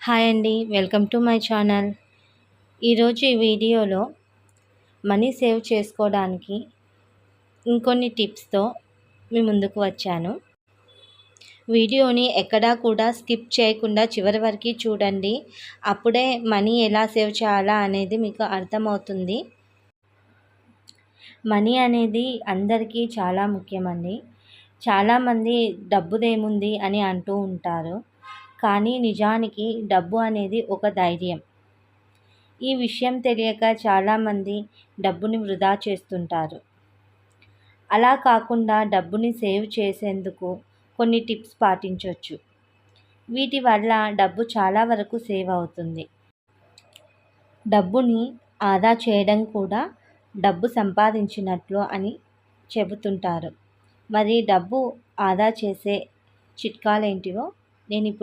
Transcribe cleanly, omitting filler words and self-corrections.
Hi అండి. Welcome to my channel. ఈరోజు ఈ వీడియోలో మనీ సేవ్ చేసుకోవడానికి ఇంకొన్ని టిప్స్‌తో మీ ముందుకు వచ్చాను. వీడియోని ఎక్కడా కూడా స్కిప్ చేయకుండా చివరి వరకు చూడండి. అప్పుడే మనీ ఎలా సేవ్ చేయాలా అనేది మీకు అర్థమవుతుంది. మనీ అనేది అందరికీ చాలా ముఖ్యమండి. చాలామంది డబ్బుదేముంది అని అంటూ ఉంటారు. కానీ నిజానికి డబ్బు అనేది ఒక ధైర్యం. ఈ విషయం తెలియక చాలామంది డబ్బుని వృధా చేస్తుంటారు. అలా కాకుండా డబ్బుని సేవ్ చేసేందుకు కొన్ని టిప్స్ పాటించొచ్చు. వీటి వల్ల డబ్బు చాలా వరకు సేవ్ అవుతుంది. డబ్బుని ఆదా చేయడం కూడా డబ్బు సంపాదించినట్లు అని చెబుతుంటారు. మరి డబ్బు ఆదా చేసే చిట్కాలేంటివో నేనిప్పుడు